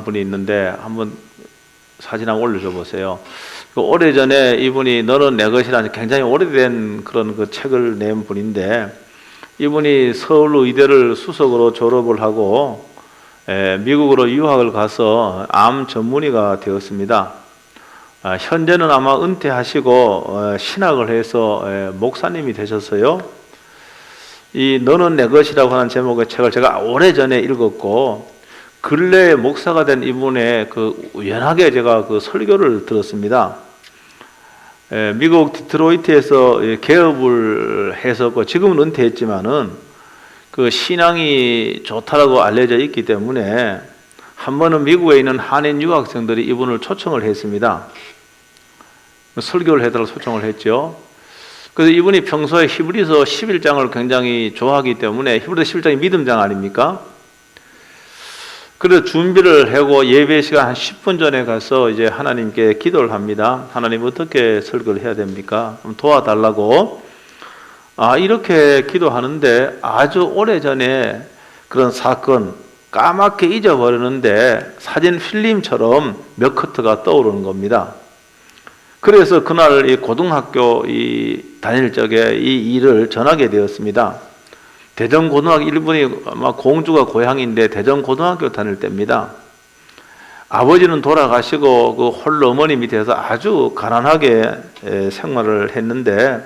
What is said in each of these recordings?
유명한 분이 있는데 한번 사진 한번 올려줘 보세요. 오래전에 이분이 너는 내 것이라는 굉장히 오래된 그런 그 책을 낸 분인데, 이분이 서울 의대를 수석으로 졸업을 하고 미국으로 유학을 가서 암 전문의가 되었습니다. 현재는 아마 은퇴하시고 신학을 해서 목사님이 되셨어요. 이 너는 내 것이라고 하는 제목의 책을 제가 오래전에 읽었고, 근래에 목사가 된 이분의 그 우연하게 제가 그 설교를 들었습니다. 미국 디트로이트에서 개업을 했었고, 지금은 은퇴했지만은 그 신앙이 좋다라고 알려져 있기 때문에 한 번은 미국에 있는 한인 유학생들이 이분을 초청을 했습니다. 설교를 해달라고 초청을 했죠. 그래서 이분이 평소에 히브리서 11장을 굉장히 좋아하기 때문에, 히브리서 11장이 믿음장 아닙니까? 그래서 준비를 하고 예배 시간 한 10분 전에 가서 이제 하나님께 기도를 합니다. 하나님 어떻게 설교를 해야 됩니까? 도와달라고. 이렇게 기도하는데 아주 오래전에 그런 사건 까맣게 잊어버리는데 사진 필름처럼 몇 커트가 떠오르는 겁니다. 그래서 그날 이 고등학교 다닐 적에 이 일을 전하게 되었습니다. 대전고등학교, 일본이 아마 공주가 고향인데 대전고등학교 다닐 때입니다. 아버지는 돌아가시고 그 홀로 어머니 밑에서 아주 가난하게 생활을 했는데,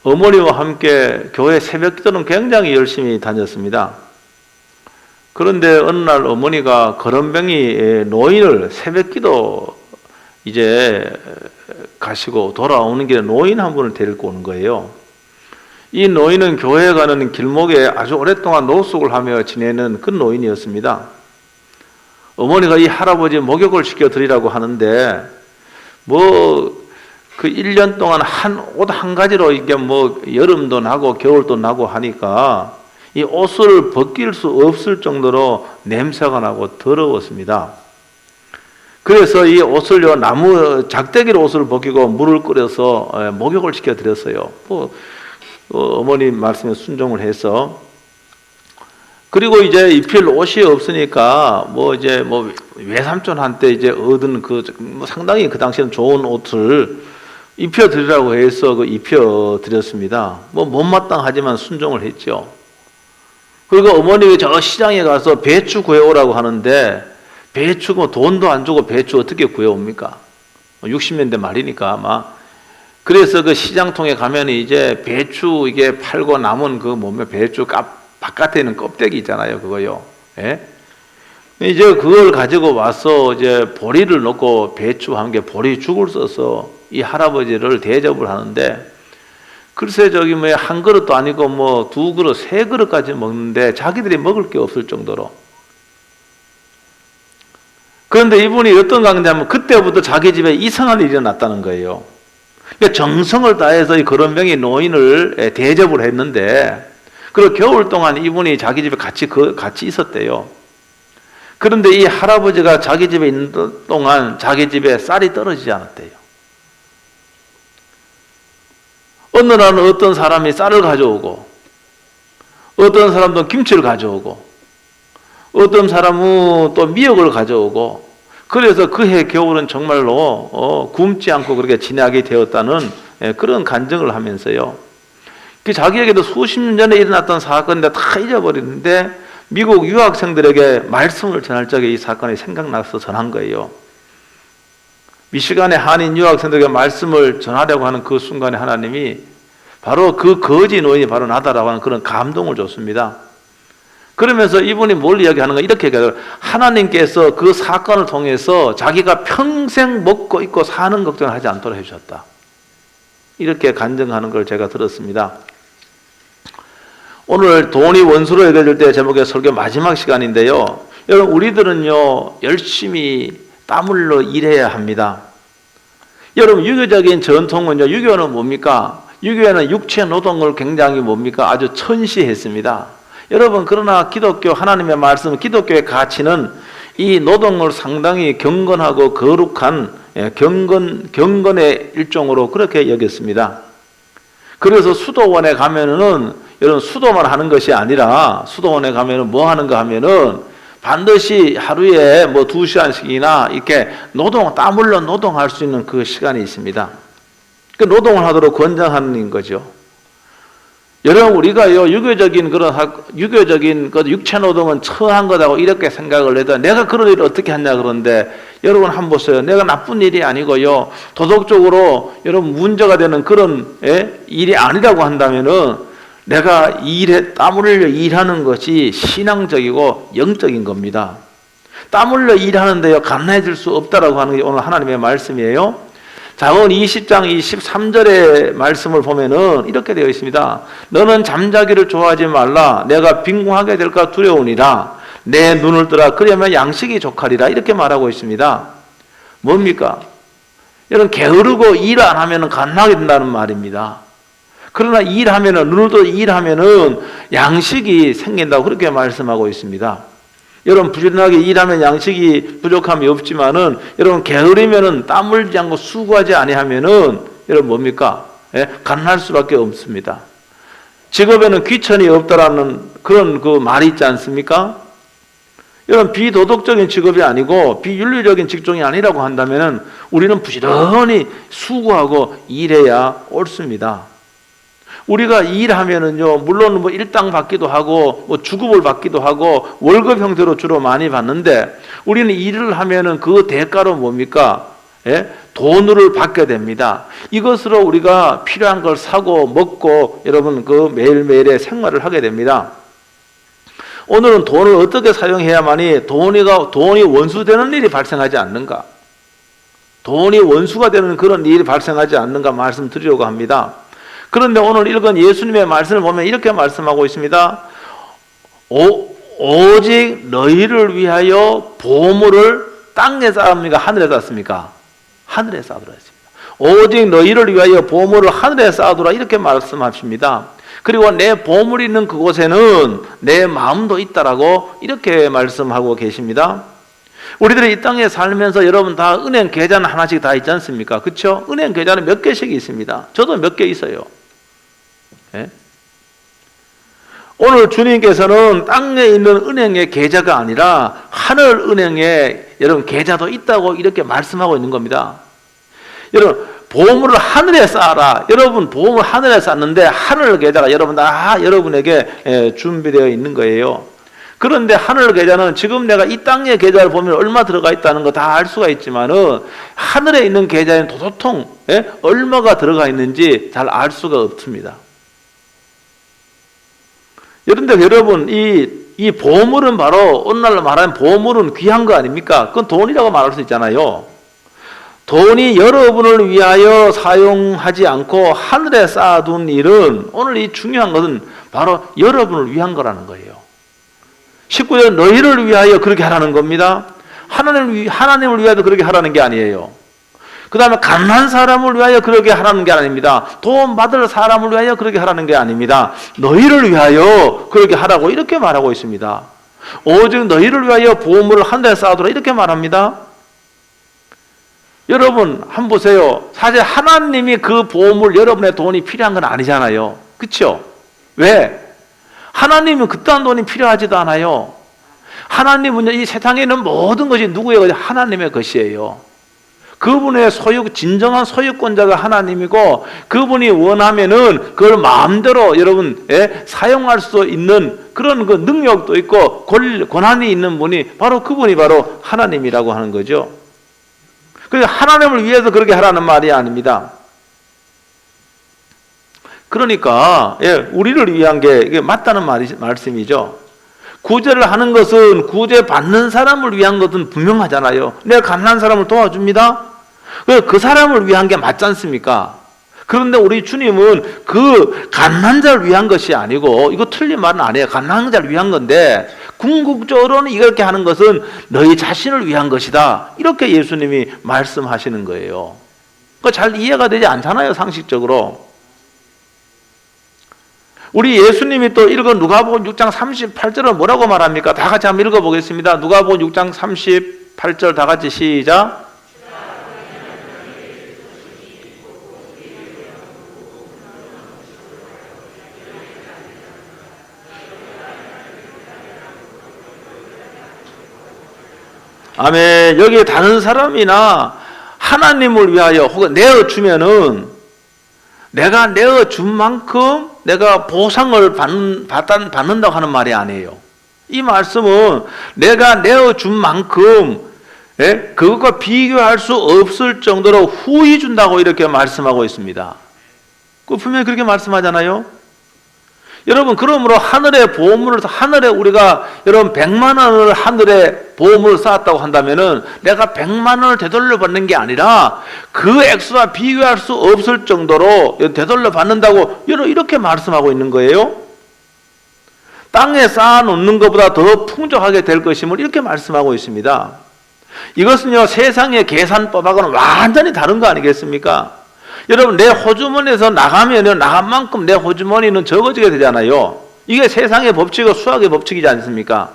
어머니와 함께 교회 새벽 기도는 굉장히 열심히 다녔습니다. 그런데 어느 날 어머니가 거름병이 노인을 새벽 기도 이제 가시고 돌아오는 길에 노인 한 분을 데리고 오는 거예요. 이 노인은 교회에 가는 길목에 아주 오랫동안 노숙을 하며 지내는 그 노인이었습니다. 어머니가 이 할아버지 목욕을 시켜드리라고 하는데, 그 1년 동안 옷 한 가지로 이게 여름도 나고 겨울도 나고 하니까 이 옷을 벗길 수 없을 정도로 냄새가 나고 더러웠습니다. 그래서 이 옷을요, 나무 작대기로 옷을 벗기고 물을 끓여서 목욕을 시켜드렸어요. 어머님 말씀에 순종을 해서. 그리고 이제 입힐 옷이 없으니까 외삼촌한테 이제 얻은 상당히 그 당시에는 좋은 옷을 입혀드리라고 해서 입혀드렸습니다. 못마땅하지만 순종을 했죠. 그리고 어머니가 저 시장에 가서 배추 구해오라고 하는데, 배추가 돈도 안 주고 배추 어떻게 구해옵니까? 60년대 말이니까 아마. 그래서 그 시장통에 가면 이제 배추 이게 팔고 남은 배추 바깥에 있는 껍데기 있잖아요, 그거요. 예? 이제 그걸 가지고 와서 이제 보리를 넣고 배추와 함께 보리죽을 써서 이 할아버지를 대접을 하는데, 글쎄 한 그릇도 아니고 두 그릇, 세 그릇까지 먹는데 자기들이 먹을 게 없을 정도로. 그런데 이분이 어떤 강자면 그때부터 자기 집에 이상한 일이 일어났다는 거예요. 그러니까 정성을 다해서 이 거름병이 노인을 대접을 했는데, 그리고 겨울 동안 이분이 자기 집에 같이 있었대요. 그런데 이 할아버지가 자기 집에 있는 동안 자기 집에 쌀이 떨어지지 않았대요. 어느 날은 어떤 사람이 쌀을 가져오고, 어떤 사람도 김치를 가져오고, 어떤 사람은 또 미역을 가져오고, 그래서 그해 겨울은 정말로 굶지 않고 그렇게 지나게 되었다는 그런 간증을 하면서요. 자기에게도 수십 년 전에 일어났던 사건인데 다 잊어버리는데, 미국 유학생들에게 말씀을 전할 적에 이 사건이 생각나서 전한 거예요. 미시간의 한인 유학생들에게 말씀을 전하려고 하는 그 순간에 하나님이 바로 그 거지 노인이 바로 나다라고 하는 그런 감동을 줬습니다. 그러면서 이분이 뭘 이야기하는가, 이렇게 얘기해요. 하나님께서 그 사건을 통해서 자기가 평생 먹고 있고 사는 걱정을 하지 않도록 해주셨다. 이렇게 간증하는 걸 제가 들었습니다. 오늘 돈이 원수로 여겨질 때 제목의 설교 마지막 시간인데요. 여러분, 우리들은요, 열심히 땀 흘려 일해야 합니다. 여러분, 유교적인 전통은요, 유교는 뭡니까? 유교에는 육체 노동을 굉장히 아주 천시했습니다. 여러분, 그러나 기독교 하나님의 말씀, 기독교의 가치는 이 노동을 상당히 경건하고 거룩한 경건의 일종으로 그렇게 여겼습니다. 그래서 수도원에 가면은 여러분, 수도만 하는 것이 아니라, 수도원에 가면은 뭐 하는가 하면은 반드시 하루에 뭐 2시간씩이나 이렇게 땀 흘려 노동할 수 있는 그 시간이 있습니다. 그 노동을 하도록 권장하는 거죠. 여러분, 우리가요, 유교적인 그 육체 노동은 처한 거다고 이렇게 생각을 해도 내가 그런 일을 어떻게 하냐 그런데 여러분 한번 보세요. 내가 나쁜 일이 아니고요. 도덕적으로 여러분 문제가 되는 그런 일이 아니라고 한다면은 내가 땀 흘려 일하는 것이 신앙적이고 영적인 겁니다. 땀 흘려 일하는데요, 감사해질 수 없다라고 하는 게 오늘 하나님의 말씀이에요. 잠언 20장 23절의 말씀을 보면은 이렇게 되어 있습니다. 너는 잠자기를 좋아하지 말라. 내가 빈궁하게 될까 두려우니라. 내 눈을 뜨라. 그러면 양식이 족하리라. 이렇게 말하고 있습니다. 뭡니까? 여러분, 게으르고 일 안 하면은 갓나게 된다는 말입니다. 그러나 일하면은, 눈을 떠 일하면은 양식이 생긴다고 그렇게 말씀하고 있습니다. 여러분, 부지런하게 일하면 양식이 부족함이 없지만은 여러분 게으르면은 땀 흘리지 않고 수고하지 아니하면은 여러분 뭡니까? 가난할 수밖에 없습니다. 직업에는 귀천이 없다라는 그런 그 말이 있지 않습니까? 여러분, 비도덕적인 직업이 아니고 비윤리적인 직종이 아니라고 한다면은 우리는 부지런히 수고하고 일해야 옳습니다. 우리가 일하면은요, 물론 뭐 일당 받기도 하고, 뭐 주급을 받기도 하고, 월급 형태로 주로 많이 받는데, 우리는 일을 하면은 그 대가로 뭡니까? 돈을 받게 됩니다. 이것으로 우리가 필요한 걸 사고, 먹고, 여러분 그 매일매일의 생활을 하게 됩니다. 오늘은 돈을 어떻게 사용해야만이 돈이 원수되는 일이 발생하지 않는가? 돈이 원수가 되는 그런 일이 발생하지 않는가 말씀드리려고 합니다. 그런데 오늘 읽은 예수님의 말씀을 보면 이렇게 말씀하고 있습니다. 오직 너희를 위하여 보물을 땅에 쌓습니까? 하늘에 쌓습니까? 하늘에 쌓으라 했습니다. 오직 너희를 위하여 보물을 하늘에 쌓으라 이렇게 말씀하십니다. 그리고 내 보물이 있는 그곳에는 내 마음도 있다라고 이렇게 말씀하고 계십니다. 우리들이 이 땅에 살면서 여러분 다 은행 계좌는 하나씩 다 있지 않습니까? 그렇죠? 은행 계좌는 몇 개씩 있습니다. 저도 몇 개 있어요. 오늘 주님께서는 땅에 있는 은행의 계좌가 아니라 하늘 은행에 여러분 계좌도 있다고 이렇게 말씀하고 있는 겁니다. 여러분, 보물을 하늘에 쌓아라. 여러분 보물 하늘에 쌓는데 하늘 계좌가 여러분 다 여러분에게 준비되어 있는 거예요. 그런데 하늘 계좌는 지금 내가 이 땅의 계좌를 보면 얼마 들어가 있다는 거 다 알 수가 있지만은 하늘에 있는 계좌에는 도통 얼마가 들어가 있는지 잘 알 수가 없습니다. 그런데 여러분 이 보물은 바로 오늘날 말하는 보물은 귀한 거 아닙니까? 그건 돈이라고 말할 수 있잖아요. 돈이 여러분을 위하여 사용하지 않고 하늘에 쌓아둔 일은 오늘 이 중요한 것은 바로 여러분을 위한 거라는 거예요. 19절 너희를 위하여 그렇게 하라는 겁니다. 하나님을 위하여 그렇게 하라는 게 아니에요. 그 다음에 가난한 사람을 위하여 그렇게 하라는 게 아닙니다. 돈 받을 사람을 위하여 그렇게 하라는 게 아닙니다. 너희를 위하여 그렇게 하라고 이렇게 말하고 있습니다. 오직 너희를 위하여 보물을 하늘에 쌓아두라 이렇게 말합니다. 여러분 한번 보세요. 사실 하나님이 그 보물 여러분의 돈이 필요한 건 아니잖아요. 그렇죠? 왜? 하나님은 그딴 돈이 필요하지도 않아요. 하나님은 이 세상에 있는 모든 것이 누구의 것이 하나님의 것이에요. 그분의 진정한 소유권자가 하나님이고 그분이 원하면은 그걸 마음대로 여러분 사용할 수 있는 그런 그 능력도 있고 권한이 있는 분이 바로 그분이 바로 하나님이라고 하는 거죠. 그래서 하나님을 위해서 그렇게 하라는 말이 아닙니다. 그러니까 우리를 위한 게 이게 맞다는 말씀이죠. 구제를 하는 것은 구제 받는 사람을 위한 것은 분명하잖아요. 내가 가난한 사람을 도와줍니다. 그 사람을 위한 게 맞지 않습니까? 그런데 우리 주님은 그 가난한 자를 위한 것이 아니고 이거 틀린 말은 아니에요. 가난한 자를 위한 건데 궁극적으로는 이렇게 하는 것은 너희 자신을 위한 것이다. 이렇게 예수님이 말씀하시는 거예요. 잘 이해가 되지 않잖아요. 상식적으로. 우리 예수님이 또 읽은 누가복음 6장 38절은 뭐라고 말합니까? 다 같이 한번 읽어보겠습니다. 누가복음 6장 38절 다 같이 시작. 아멘. 여기 다른 사람이나 하나님을 위하여 혹은 내어주면은 내가 내어준 만큼 내가 보상을 받는다고 하는 말이 아니에요. 이 말씀은 내가 내어준 만큼 그것과 비교할 수 없을 정도로 후히 준다고 이렇게 말씀하고 있습니다. 분명히 그렇게 말씀하잖아요. 여러분, 그러므로 하늘의 보물을, 하늘에 우리가 여러분 100만 원을 하늘에 보물을 쌓았다고 한다면은 내가 100만 원을 되돌려 받는 게 아니라 그 액수와 비교할 수 없을 정도로 되돌려 받는다고 이렇게 말씀하고 있는 거예요. 땅에 쌓아 놓는 것보다 더 풍족하게 될 것임을 이렇게 말씀하고 있습니다. 이것은요, 세상의 계산법하고는 완전히 다른 거 아니겠습니까? 여러분, 내 호주머니에서 나가면요, 나간 만큼 내 호주머니는 적어지게 되잖아요. 이게 세상의 법칙이고 수학의 법칙이지 않습니까?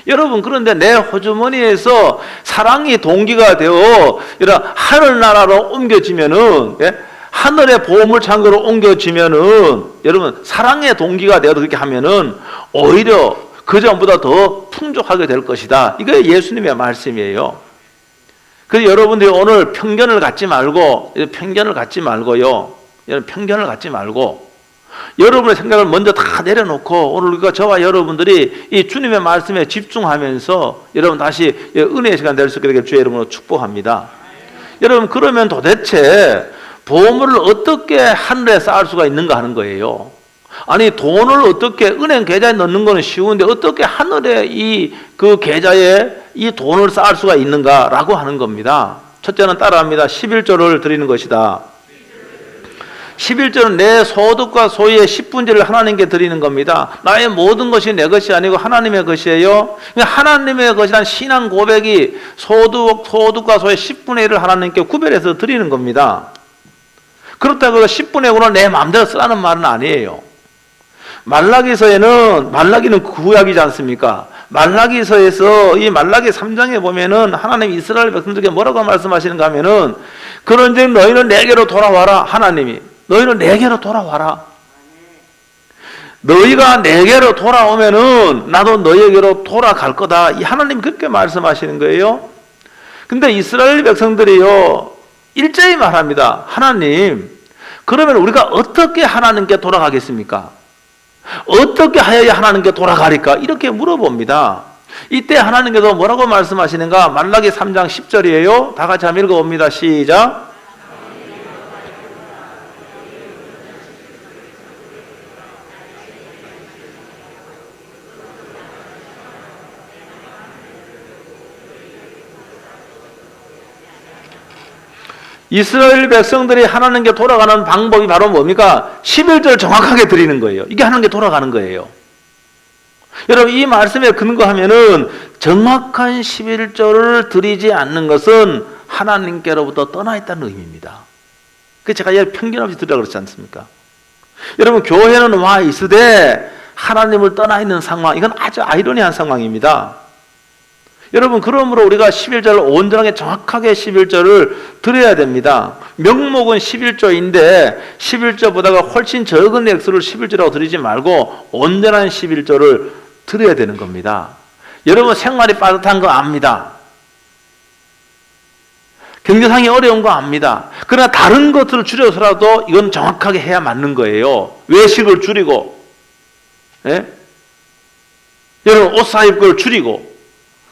여러분, 그런데 내 호주머니에서 사랑이 동기가 되어 이런 하늘나라로 옮겨지면은, 하늘의 보물창고로 옮겨지면은, 여러분, 사랑의 동기가 되어 그렇게 하면은 오히려 그 전보다 더 풍족하게 될 것이다. 이게 예수님의 말씀이에요. 그래서 여러분들이 오늘 편견을 갖지 말고요. 여러분, 편견을 갖지 말고 여러분의 생각을 먼저 다 내려놓고 오늘 우리가 저와 여러분들이 이 주님의 말씀에 집중하면서 여러분 다시 은혜의 시간 될 수 있게 되길 주의 이름으로 축복합니다. 여러분, 그러면 도대체 보물을 어떻게 하늘에 쌓을 수가 있는가 하는 거예요. 아니, 돈을 어떻게 은행 계좌에 넣는 거는 쉬운데 어떻게 하늘에 그 계좌에 이 돈을 쌓을 수가 있는가라고 하는 겁니다. 첫째는 따라합니다. 11조를 드리는 것이다. 11조는 내 소득과 소유의 10분지를 하나님께 드리는 겁니다. 나의 모든 것이 내 것이 아니고 하나님의 것이에요. 하나님의 것이란 신앙 고백이 소득과 소유의 10분의 1을 하나님께 구별해서 드리는 겁니다. 그렇다고 해서 10분의 1을 내 마음대로 쓰라는 말은 아니에요. 말라기는 구약이지 않습니까? 말라기서에서 이 말라기 3장에 보면은 하나님 이스라엘 백성들에게 뭐라고 말씀하시는가 하면은 그런즉 너희는 내게로 돌아와라. 하나님이 너희는 내게로 돌아와라. 너희가 내게로 돌아오면은 나도 너희에게로 돌아갈 거다. 이 하나님 그렇게 말씀하시는 거예요. 근데 이스라엘 백성들이요, 일제히 말합니다. 하나님, 그러면 우리가 어떻게 하나님께 돌아가겠습니까? 어떻게 하여야 하나님께 돌아가리까? 이렇게 물어봅니다. 이때 하나님께서 뭐라고 말씀하시는가? 말라기 3장 10절이에요. 다 같이 한번 읽어봅니다. 시작. 이스라엘 백성들이 하나님께 돌아가는 방법이 바로 뭡니까? 11절 정확하게 드리는 거예요. 이게 하나님께 돌아가는 거예요. 여러분, 이 말씀에 근거하면은 정확한 11절을 드리지 않는 것은 하나님께로부터 떠나 있다는 의미입니다. 그래서 제가 편견 없이 드리라고 그랬지 않습니까? 여러분, 교회는 와 있으되 하나님을 떠나 있는 상황, 이건 아주 아이러니한 상황입니다. 여러분, 그러므로 우리가 11절을 온전하게 정확하게 11절을 드려야 됩니다. 명목은 11조인데 11조보다가 훨씬 적은 액수를 11조라고 드리지 말고 온전한 11조를 드려야 되는 겁니다. 여러분, 생활이 빠듯한 거 압니다. 경제상이 어려운 거 압니다. 그러나 다른 것들을 줄여서라도 이건 정확하게 해야 맞는 거예요. 외식을 줄이고, 여러분, 옷 사입 걸 줄이고,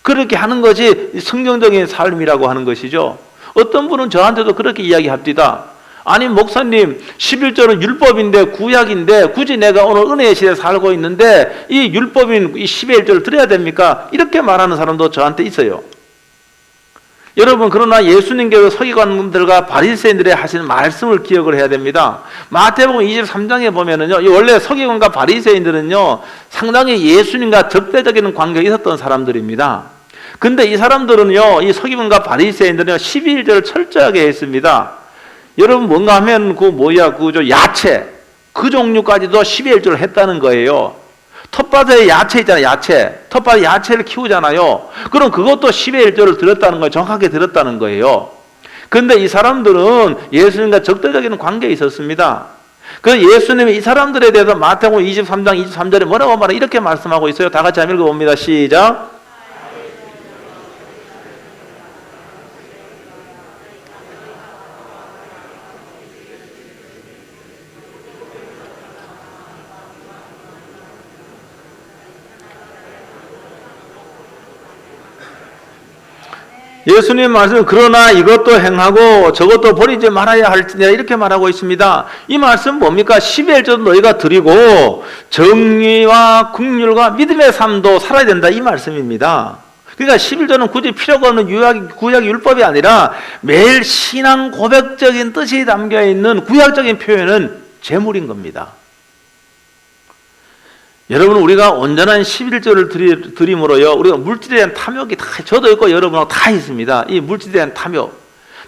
그렇게 하는 것이 성경적인 삶이라고 하는 것이죠. 어떤 분은 저한테도 그렇게 이야기합니다. 아니, 목사님, 11조는 율법인데 구약인데 굳이 내가 오늘 은혜의 시대에 살고 있는데 이 율법인 이 11조를 드려야 됩니까? 이렇게 말하는 사람도 저한테 있어요. 여러분, 그러나 예수님께서 서기관들과 바리새인들의 하시는 말씀을 기억을 해야 됩니다. 마태복음 23장에 보면은요, 원래 서기관과 바리새인들은요, 상당히 예수님과 적대적인 관계가 있었던 사람들입니다. 근데 이 사람들은요, 이 서기관과 바리새인들은요, 12일절을 철저하게 했습니다. 여러분, 뭔가 하면 야채, 그 종류까지도 12일절을 했다는 거예요. 텃밭에 야채 있잖아요, 야채. 텃밭에 야채를 키우잖아요. 그럼 그것도 12일절을 들었다는 거예요. 정확하게 들었다는 거예요. 그런데 이 사람들은 예수님과 적대적인 관계에 있었습니다. 그래서 예수님이 이 사람들에 대해서 마태복음 23장 23절에 뭐라고 말해? 이렇게 말씀하고 있어요. 다 같이 한번 읽어봅니다. 시작. 예수님 말씀 그러나 이것도 행하고 저것도 버리지 말아야 할지니라 이렇게 말하고 있습니다. 이 말씀 뭡니까? 11조도 너희가 드리고 정의와 긍휼과 믿음의 삶도 살아야 된다 이 말씀입니다. 그러니까 11조는 굳이 필요가 없는 구약 율법이 아니라 매일 신앙 고백적인 뜻이 담겨있는 구약적인 표현은 제물인 겁니다. 여러분 우리가 온전한 11조를 드림으로요 우리가 물질에 대한 탐욕이 다 저도 있고 여러분하고 다 있습니다. 이 물질에 대한 탐욕,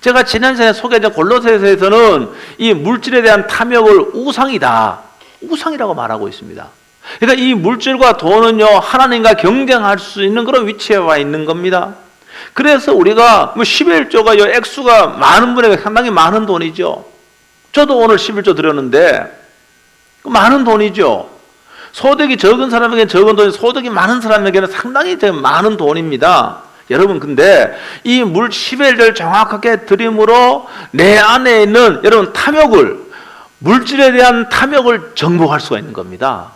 제가 지난 시간에 소개한 골로새서에서는 이 물질에 대한 탐욕을 우상이다, 우상이라고 말하고 있습니다. 그러니까 이 물질과 돈은요 하나님과 경쟁할 수 있는 그런 위치에 와 있는 겁니다. 그래서 우리가 11조가 요 액수가 많은 분에게 상당히 많은 돈이죠. 저도 오늘 11조 드렸는데 많은 돈이죠. 소득이 적은 사람에게는 적은 돈이, 소득이 많은 사람에게는 상당히 많은 돈입니다. 여러분 근데 이 11조를 정확하게 드림으로 내 안에 있는 여러분 탐욕을, 물질에 대한 탐욕을 정복할 수가 있는 겁니다.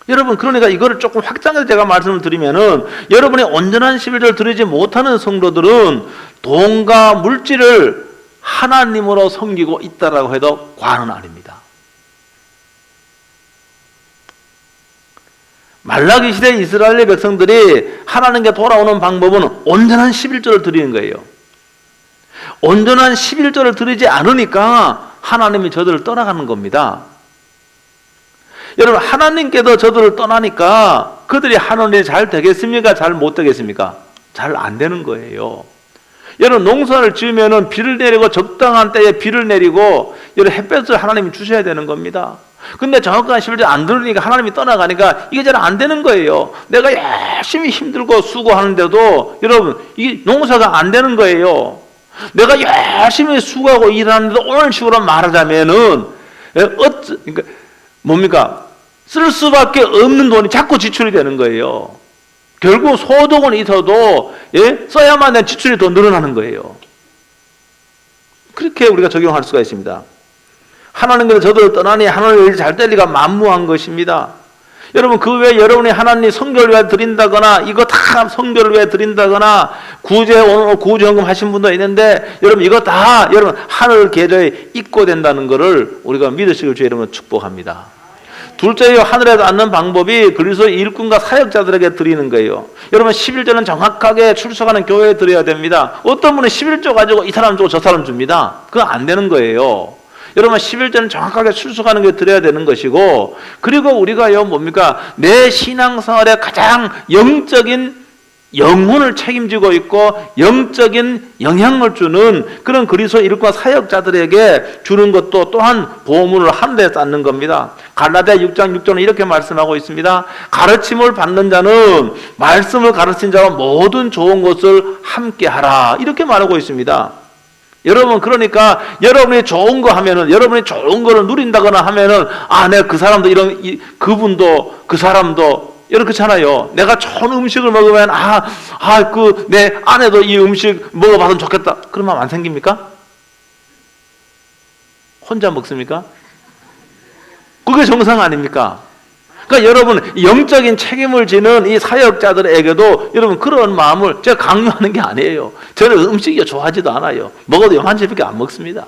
여러분 그러니까 이거를 조금 확장해서 제가 말씀을 드리면은 여러분이 온전한 11조를 드리지 못하는 성도들은 돈과 물질을 하나님으로 섬기고 있다라고 해도 과언은 아닙니다. 말라기 시대 이스라엘 백성들이 하나님께 돌아오는 방법은 온전한 11조를 드리는 거예요. 온전한 11조를 드리지 않으니까 하나님이 저들을 떠나가는 겁니다. 여러분 하나님께도 저들을 떠나니까 그들이 하는 일이 잘 되겠습니까? 잘 못 되겠습니까? 잘 안 되는 거예요. 여러분 농사를 지으면은 비를 내리고 적당한 때에 비를 내리고 여러분 햇볕을 하나님이 주셔야 되는 겁니다. 근데 정확한 11조 안 들으니까 하나님이 떠나가니까 이게 잘 안 되는 거예요. 내가 열심히 힘들고 수고하는데도 여러분 이 농사가 안 되는 거예요. 내가 열심히 수고하고 일하는데도 오늘 식으로 말하자면은 그러니까 뭡니까? 쓸 수밖에 없는 돈이 자꾸 지출이 되는 거예요. 결국 소득은 있어도 써야만 하는 지출이 더 늘어나는 거예요. 그렇게 우리가 적용할 수가 있습니다. 하나님께서 저들을 떠나니 하나님을 잘 될 리가 만무한 것입니다. 여러분 그 외에 여러분이 하나님 성결을 위해 드린다거나 이거 다 성결을 위해 드린다거나 구제헌금 하신 분도 있는데 여러분 이거 다 여러분 하늘 계좌에 입고된다는 것을 우리가 믿으시길 주의 이름으로 축복합니다. 둘째요, 하늘에서 앉는 방법이 그리스도의 일꾼과 사역자들에게 드리는 거예요. 여러분 11조는 정확하게 출석하는 교회에 드려야 됩니다. 어떤 분은 11조 가지고 이 사람 주고 저 사람 줍니다. 그건 안 되는 거예요. 여러분 11조는 정확하게 출석하는 게 드려야 되는 것이고, 그리고 우리가요 뭡니까? 내 신앙생활의 가장 영적인 영혼을 책임지고 있고 영적인 영향을 주는 그런 그리스도 일꾼과 사역자들에게 주는 것도 또한 보물을 하늘에 쌓는 겁니다. 갈라디아 6장 6절은 이렇게 말씀하고 있습니다. 가르침을 받는 자는 말씀을 가르친 자와 모든 좋은 것을 함께 하라, 이렇게 말하고 있습니다. 여러분 그러니까 여러분이 좋은 거 하면은, 여러분이 좋은 거를 누린다거나 하면은 내가 그 사람도 그분도 그 사람도 여러분 그렇잖아요. 내가 좋은 음식을 먹으면 내 아내도 이 음식 먹어봤으면 좋겠다, 그런 마음 안 생깁니까? 혼자 먹습니까? 그게 정상 아닙니까? 그러니까 여러분 영적인 책임을 지는 이 사역자들에게도 여러분 그런 마음을 제가 강요하는 게 아니에요. 저는 음식이 좋아하지도 않아요. 먹어도 요만치밖에 안 먹습니다.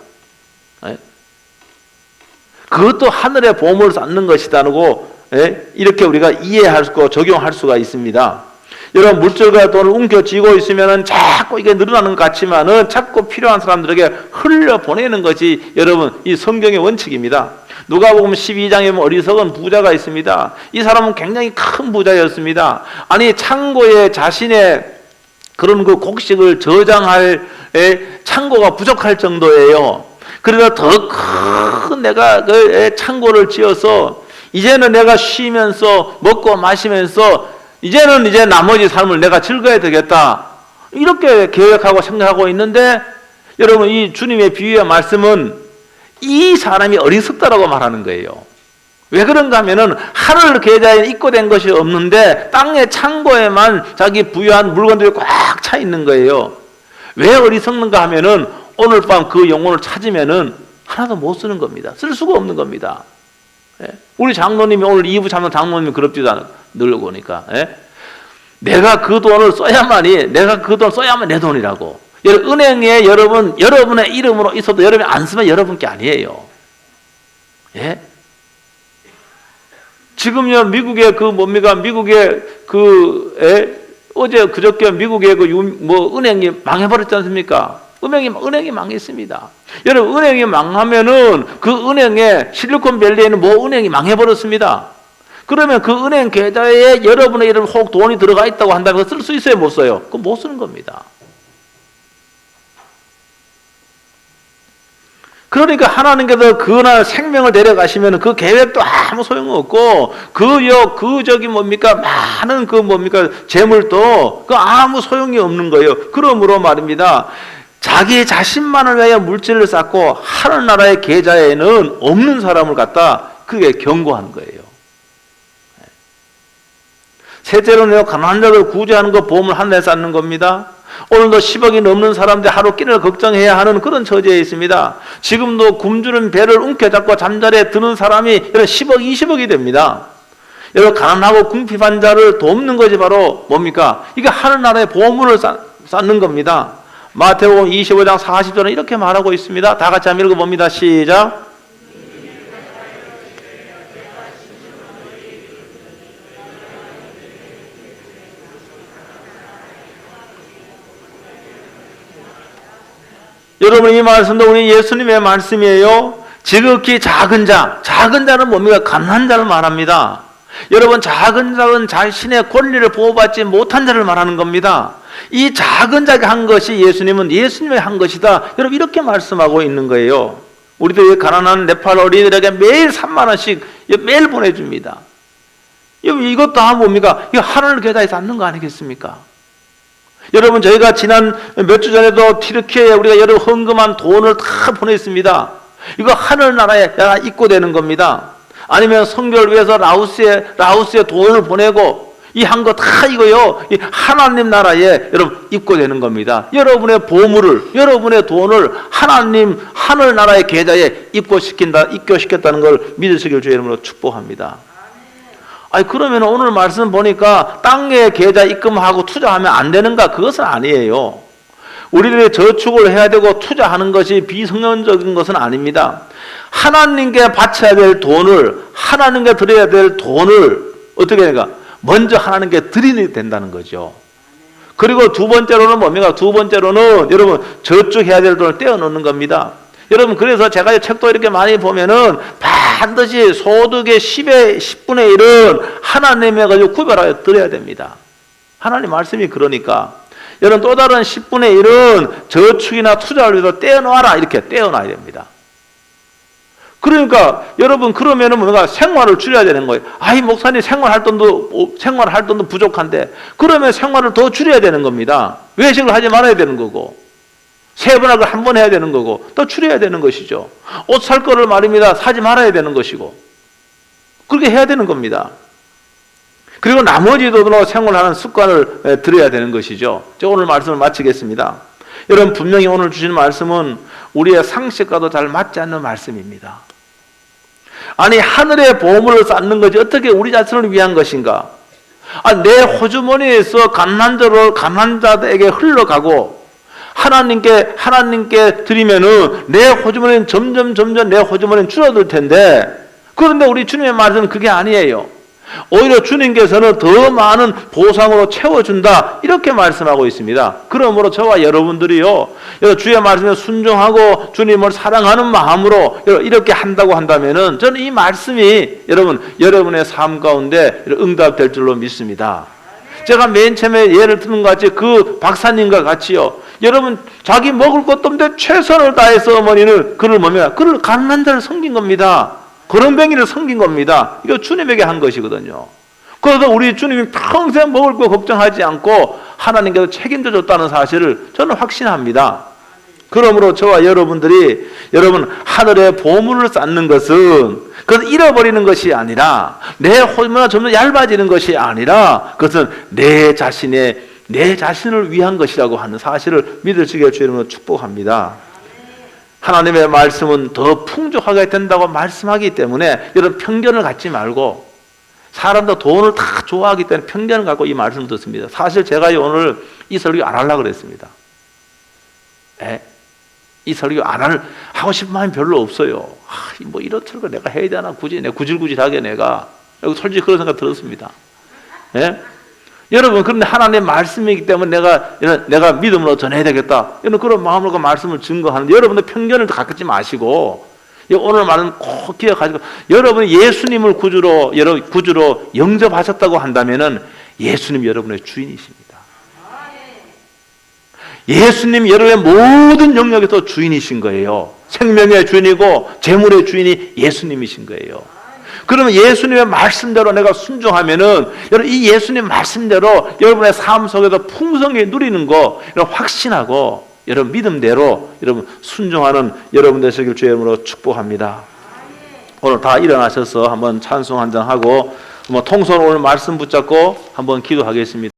그것도 하늘의 보물을 쌓는 것이다고 이렇게 우리가 이해하고 적용할 수가 있습니다. 여러분 물질과 돈을 움켜쥐고 있으면 자꾸 이게 늘어나는 것 같지만은 자꾸 필요한 사람들에게 흘려보내는 것이 여러분 이 성경의 원칙입니다. 누가복음 12장에 보면 어리석은 부자가 있습니다. 이 사람은 굉장히 큰 부자였습니다. 아니 창고에 자신의 그런 그 곡식을 저장할 창고가 부족할 정도예요. 그래서 더 큰 내가 그 창고를 지어서 이제는 내가 쉬면서 먹고 마시면서 이제 나머지 삶을 내가 즐거워야 되겠다, 이렇게 계획하고 생각하고 있는데 여러분 이 주님의 비유의 말씀은 이 사람이 어리석다라고 말하는 거예요. 왜 그런가 하면은 하늘 계좌에 입고된 것이 없는데 땅의 창고에만 자기 부유한 물건들이 꽉 차 있는 거예요. 왜 어리석는가 하면은 오늘 밤 그 영혼을 찾으면은 하나도 못 쓰는 겁니다. 쓸 수가 없는 겁니다. 우리 장로님이 오늘 2부 참는 장로님이 그럽지도 않아, 늘고 오니까. 내가 그 돈을 써야만이, 내가 그 돈을 써야만 내 돈이라고. 은행에 여러분의 이름으로 있어도 여러분이 안 쓰면 여러분 게 아니에요. 예? 지금요, 미국의 미국의 어제 그저께 미국의 은행이 망해버렸지 않습니까? 은행이 망했습니다. 여러분, 은행이 망하면은 그 은행에 실리콘밸리에 있는 은행이 망해버렸습니다. 그러면 그 은행 계좌에 여러분의 이름 혹 돈이 들어가 있다고 한다면 쓸 수 있어요, 못 써요? 그럼 못 쓰는 겁니다. 그러니까 하나님께서 그날 생명을 데려가시면 그 계획도 아무 소용없고, 많은 재물도 아무 소용이 없는 거예요. 그러므로 말입니다. 자기 자신만을 위하여 물질을 쌓고 하늘나라의 계좌에는 없는 사람을 갖다 그게 경고한 거예요. 셋째로는요, 가난한 자들 구제하는 거 보험을 하늘에 쌓는 겁니다. 오늘도 10억이 넘는 사람들 하루 끼니를 걱정해야 하는 그런 처지에 있습니다. 지금도 굶주린 배를 움켜잡고 잠자리에 드는 사람이 10억, 20억이 됩니다. 여러분, 가난하고 궁핍한 자를 돕는 것이 바로 뭡니까? 이게 하늘나라의 보물을 쌓는 겁니다. 마태복음 25장 40절은 이렇게 말하고 있습니다. 다 같이 한번 읽어봅니다. 시작. 여러분, 이 말씀도 우리 예수님의 말씀이에요. 지극히 작은 자는 뭡니까? 가난한 자를 말합니다. 여러분, 작은 자는 자신의 권리를 보호받지 못한 자를 말하는 겁니다. 이 작은 자가 한 것이 예수님은 예수님이 한 것이다. 여러분, 이렇게 말씀하고 있는 거예요. 우리도 가난한 네팔 어린이들에게 매일 3만 원씩 매일 보내줍니다. 이것도 다 뭡니까? 이거 하늘 계좌에 쌓는 거 아니겠습니까? 여러분, 저희가 지난 몇 주 전에도 튀르키예에 우리가 여러 헌금한 돈을 다 보냈습니다. 이거 하늘나라에 입고되는 겁니다. 아니면 선교를 위해서 라오스에 돈을 보내고 이 한 거 다 이거요, 이 하나님 나라에 여러분 입고되는 겁니다. 여러분의 보물을, 여러분의 돈을 하늘나라의 계좌에 입교시켰다는 걸 믿으시길 주의 이름으로 축복합니다. 그러면 오늘 말씀 보니까 땅에 계좌 입금하고 투자하면 안 되는가? 그것은 아니에요. 우리들이 저축을 해야 되고 투자하는 것이 비성경적인 것은 아닙니다. 하나님께 바쳐야 될 돈을, 하나님께 드려야 될 돈을 어떻게 하는가? 먼저 하나님께 드리게 된다는 거죠. 그리고 두 번째로는 뭡니까? 두 번째로는 여러분, 저축해야 될 돈을 떼어 놓는 겁니다. 여러분, 그래서 제가 책도 이렇게 많이 보면은 반드시 소득의 10분의 1은 하나님에 가지고 구별하여 드려야 됩니다. 하나님 말씀이 그러니까. 여러분, 또 다른 10분의 1은 저축이나 투자를 위해서 떼어놔라, 이렇게 떼어놔야 됩니다. 그러니까 여러분, 그러면은 뭔가 생활을 줄여야 되는 거예요. 목사님 생활할 돈도 부족한데, 그러면 생활을 더 줄여야 되는 겁니다. 외식을 하지 말아야 되는 거고, 세분학을 한 번 해야 되는 거고, 또 줄여야 되는 것이죠. 옷 살 거를 말입니다. 사지 말아야 되는 것이고, 그렇게 해야 되는 겁니다. 그리고 나머지 돈으로 생활하는 습관을 들여야 되는 것이죠. 오늘 말씀을 마치겠습니다. 여러분, 분명히 오늘 주신 말씀은 우리의 상식과도 잘 맞지 않는 말씀입니다. 하늘의 보물을 쌓는 것이 어떻게 우리 자신을 위한 것인가? 내 호주머니에서 가난한 자들에게 흘러가고 하나님께 드리면은 내 호주머니는 점점 내 호주머니는 줄어들 텐데, 그런데 우리 주님의 말씀은 그게 아니에요. 오히려 주님께서는 더 많은 보상으로 채워준다, 이렇게 말씀하고 있습니다. 그러므로 저와 여러분들이요, 주의 말씀에 순종하고 주님을 사랑하는 마음으로 이렇게 한다고 한다면은 저는 이 말씀이 여러분의 삶 가운데 응답될 줄로 믿습니다. 제가 맨 처음에 예를 드는 것 같이 그 박사님과 같이요, 여러분, 자기 먹을 것도 없는데 최선을 다해서 어머니는 그를 가난한 자를 섬긴 겁니다. 거렁뱅이를 섬긴 겁니다. 이거 주님에게 한 것이거든요. 그래서 우리 주님이 평생 먹을 거 걱정하지 않고 하나님께서 책임져 줬다는 사실을 저는 확신합니다. 그러므로 저와 여러분들이 하늘의 보물을 쌓는 것은 그것은 잃어버리는 것이 아니라, 내 호주머니가 점점 얇아지는 것이 아니라, 그것은 내 자신을 위한 것이라고 하는 사실을 믿으시길 주의 이름으로 축복합니다. 하나님의 말씀은 더 풍족하게 된다고 말씀하기 때문에 여러분, 편견을 갖지 말고 사람도 돈을 다 좋아하기 때문에 편견을 갖고 이 말씀을 듣습니다. 사실 제가 오늘 이 설교 안 하려고 그랬습니다. 예? 이 설교 하고 싶은 마음이 별로 없어요. 뭐 이런 설교 내가 해야 되나? 굳이 내가 구질구질하게 내가. 솔직히 그런 생각 들었습니다. 예? 여러분, 그런데 하나님의 말씀이기 때문에 내가 믿음으로 전해야 되겠다. 이런 그런 마음으로 그 말씀을 증거하는데 여러분들 편견을 갖지 마시고 오늘 말은 꼭 기억하시고 여러분이 예수님을 구주로 영접하셨다고 한다면은 예수님 여러분의 주인이십니다. 예수님 여러분의 모든 영역에서 주인이신 거예요. 생명의 주인이고 재물의 주인이 예수님이신 거예요. 그러면 예수님의 말씀대로 내가 순종하면은 여러분 이 예수님 말씀대로 여러분의 삶 속에서 풍성히 누리는 거 확신하고 여러분 믿음대로 여러분 순종하는 여러분 되시길 주의 이름으로 축복합니다. 오늘 다 일어나셔서 한번 찬송 한 장 하고 통솔 오늘 말씀 붙잡고 한번 기도하겠습니다.